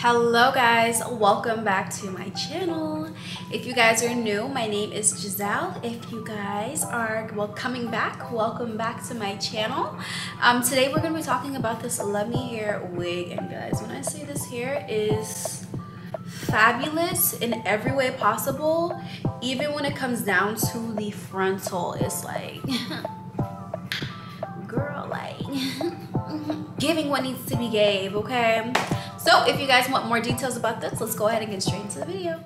Hello guys, welcome back to my channel. If you guys are new, my name is Giselle. If you guys are coming back, welcome back to my channel. Today we're going to be talking about this LuvMeHair wig, and guys, when I say this hair is fabulous in every way possible, even when it comes down to the frontal, it's like girl, like giving what needs to be gave, okay? So if you guys want more details about this, let's go ahead and get straight into the video.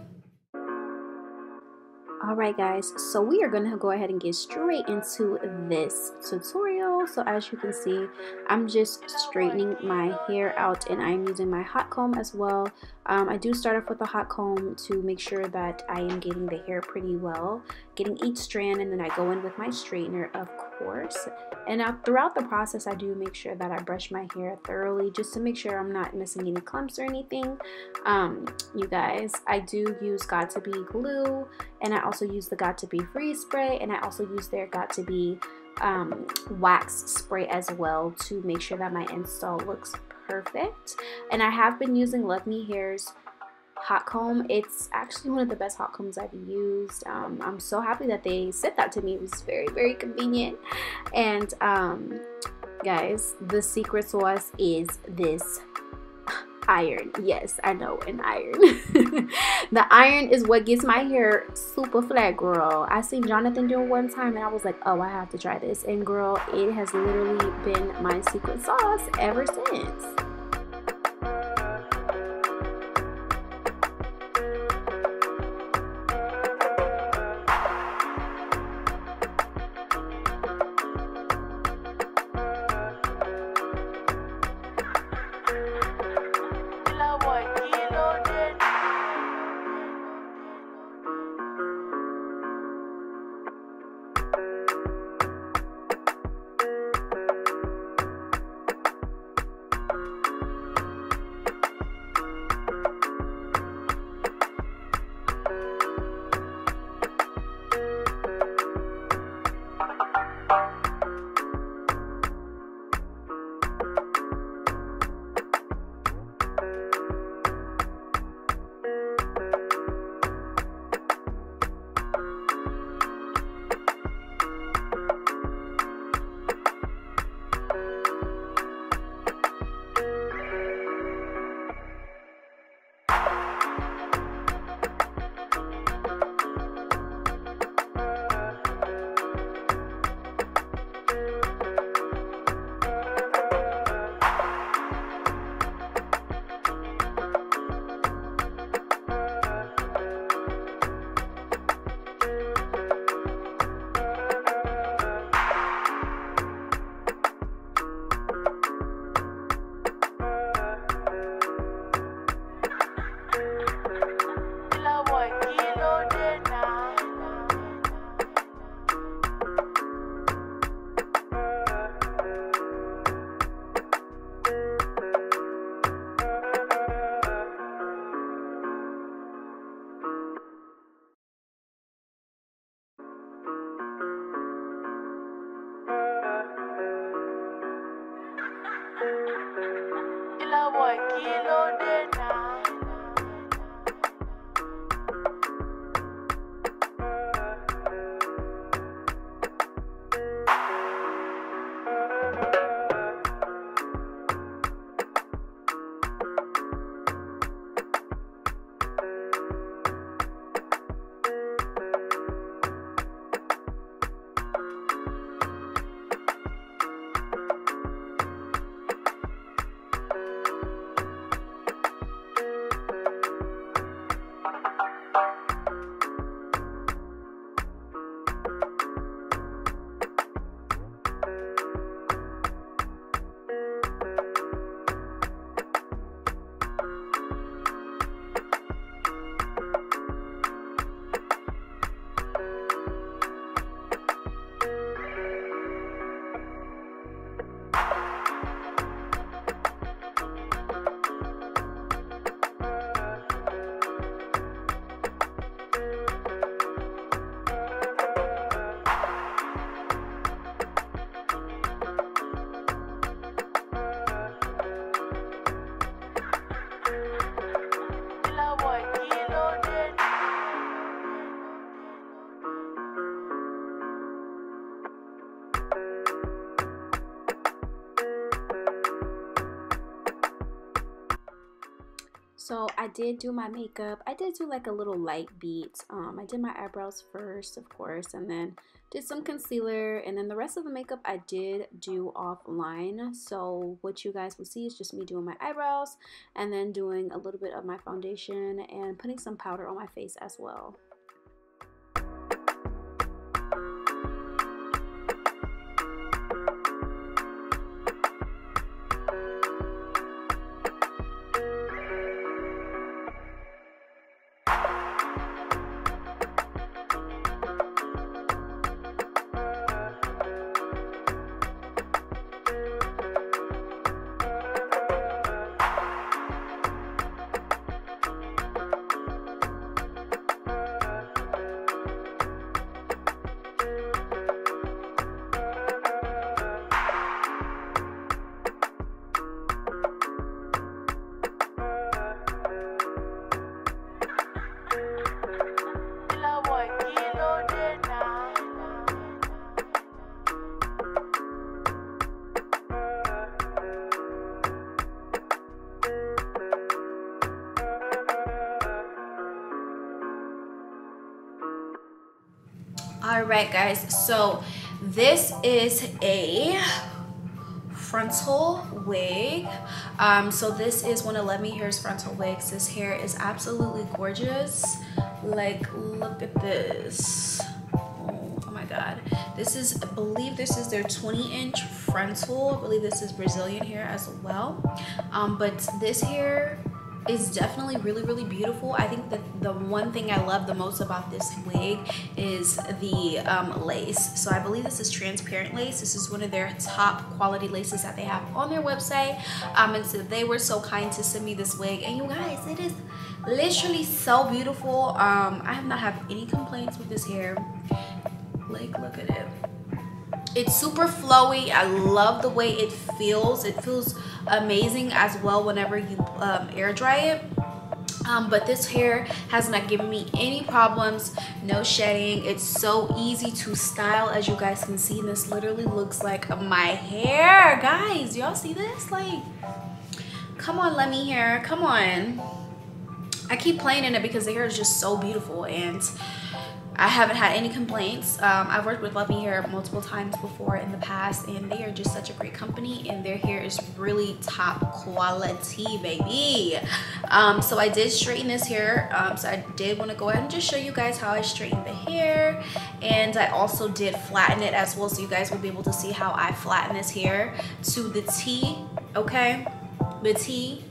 Alright guys, so we are going to go ahead and get straight into this tutorial. So as you can see, I'm just straightening my hair out and I'm using my hot comb as well. I do start off with a hot comb to make sure that I am getting the hair pretty well, getting each strand, and then I go in with my straightener, of course. And now throughout the process, I do make sure that I brush my hair thoroughly just to make sure I'm not missing any clumps or anything. You guys, I do use Got2b glue, and I also use the Got2b freeze spray, and I also use their Got2b wax spray as well to make sure that my install looks perfect. And I have been using LuvMeHair's hot comb. It's actually one of the best hot combs I've used. I'm so happy that they sent that to me. It was very convenient. And guys, the secret sauce is this iron. Yes, I know, an iron. The iron is what gets my hair super flat, girl. I seen Jonathan do it one time and I was like, oh, I have to try this. And girl, it has literally been my secret sauce ever since. So I did do my makeup. I did do like a little light beat. I did my eyebrows first, of course, and then did some concealer, and then the rest of the makeup I did do offline. So what you guys will see is just me doing my eyebrows and then doing a little bit of my foundation and putting some powder on my face as well. Alright guys, so this is a frontal wig. So this is one of LuvMeHair's frontal wigs. This hair is absolutely gorgeous. Like, look at this. Oh my god. This is, I believe this is their 20-inch frontal. I believe this is Brazilian hair as well. But this hair is definitely really beautiful. I think that the one thing I love the most about this wig is the lace. So I believe this is transparent lace. This is one of their top quality laces that they have on their website. And so they were so kind to send me this wig, and you guys, it is literally so beautiful. I have not had any complaints with this hair. Like, look at it. It's super flowy. I love the way it feels. It feels amazing as well whenever you air dry it. But this hair has not given me any problems, no shedding. It's so easy to style, as you guys can see. This literally looks like my hair. Guys, y'all see this? Like, come on, LuvMeHair, come on. I keep playing in it because the hair is just so beautiful, and I haven't had any complaints. I've worked with LuvMeHair multiple times before in the past, and they are just such a great company, and their hair is really top quality, baby. So I did straighten this hair. So I did want to go ahead and just show you guys how I straightened the hair, and I also did flatten it as well, so you guys will be able to see how I flatten this hair to the T, okay? The T.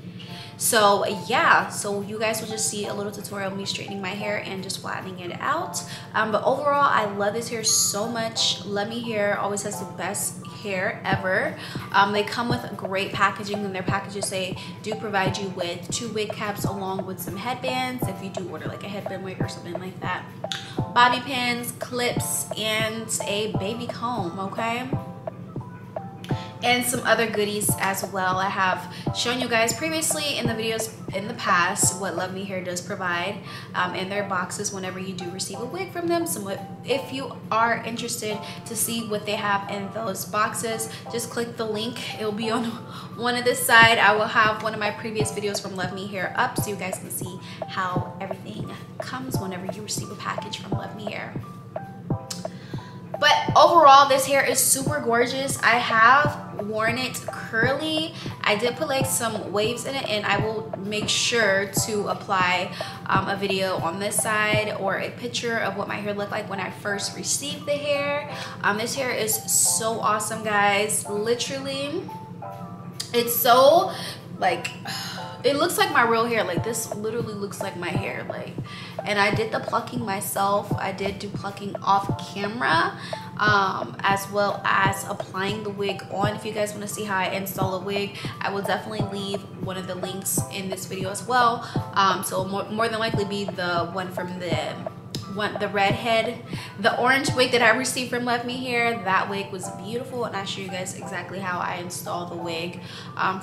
So yeah, so you guys will just see a little tutorial of me straightening my hair and just flattening it out. But overall, I love this hair so much. LuvMeHair always has the best hair ever. They come with great packaging, and their packages say do provide you with 2 wig caps along with some headbands if you do order like a headband wig or something like that, bobby pins, clips, and a baby comb, okay? And some other goodies as well. I have shown you guys previously in the videos in the past what LuvMeHair does provide in their boxes whenever you do receive a wig from them. So if you are interested to see what they have in those boxes, just click the link. It'll be on one of this side. I will have one of my previous videos from LuvMeHair up so you guys can see how everything comes whenever you receive a package from LuvMeHair. But overall, this hair is super gorgeous. I have worn it curly. I did put like some waves in it, and I will make sure to apply a video on this side or a picture of what my hair looked like when I first received the hair. This hair is so awesome, guys. Literally, it's so like, it looks like my real hair. Like, this literally looks like my hair. Like, and I did the plucking myself. I did do plucking off camera, as well as applying the wig on. If you guys want to see how I install a wig, I will definitely leave one of the links in this video as well. So more than likely be the one from the the redhead, the orange wig that I received from LuvMeHair. That wig was beautiful, and I'll show you guys exactly how I installed the wig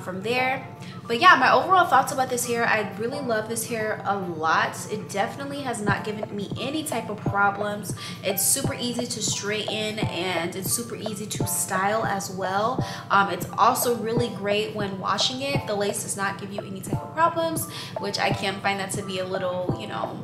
from there. But yeah, my overall thoughts about this hair, I really love this hair a lot. It definitely has not given me any type of problems. It's super easy to straighten, and it's super easy to style as well. It's also really great when washing it. The lace does not give you any type of problems, which I can find that to be a little, you know,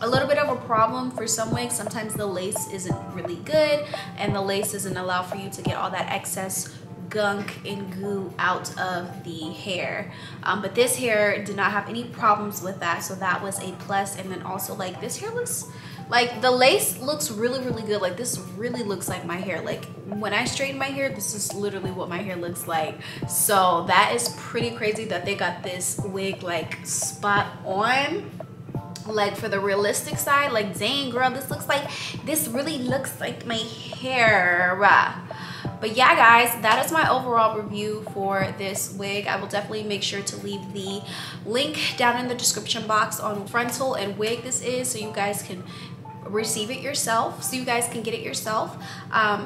a little bit of a problem for some wigs. Sometimes the lace isn't really good, and the lace doesn't allow for you to get all that excess gunk and goo out of the hair. But this hair did not have any problems with that, so that was a plus. And then also, like, this hair looks like, the lace looks really good. Like, this really looks like my hair. Like, when I straighten my hair, this is literally what my hair looks like. So that is pretty crazy that they got this wig like spot on, like for the realistic side. Like, dang girl, this really looks like my hair. But yeah guys, that is my overall review for this wig. I will definitely make sure to leave the link down in the description box on frontal and wig this is, so you guys can receive it yourself, so you guys can get it yourself.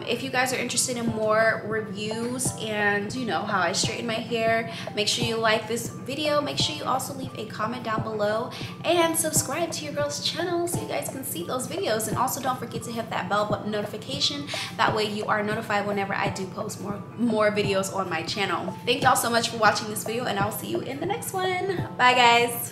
If you guys are interested in more reviews and, you know, how I straighten my hair, make sure you like this video. Make sure you also leave a comment down below and subscribe to your girl's channel so you guys can see those videos. And also don't forget to hit that bell button notification, that way you are notified whenever I do post more videos on my channel. Thank y'all so much for watching this video, and I'll see you in the next one. Bye guys.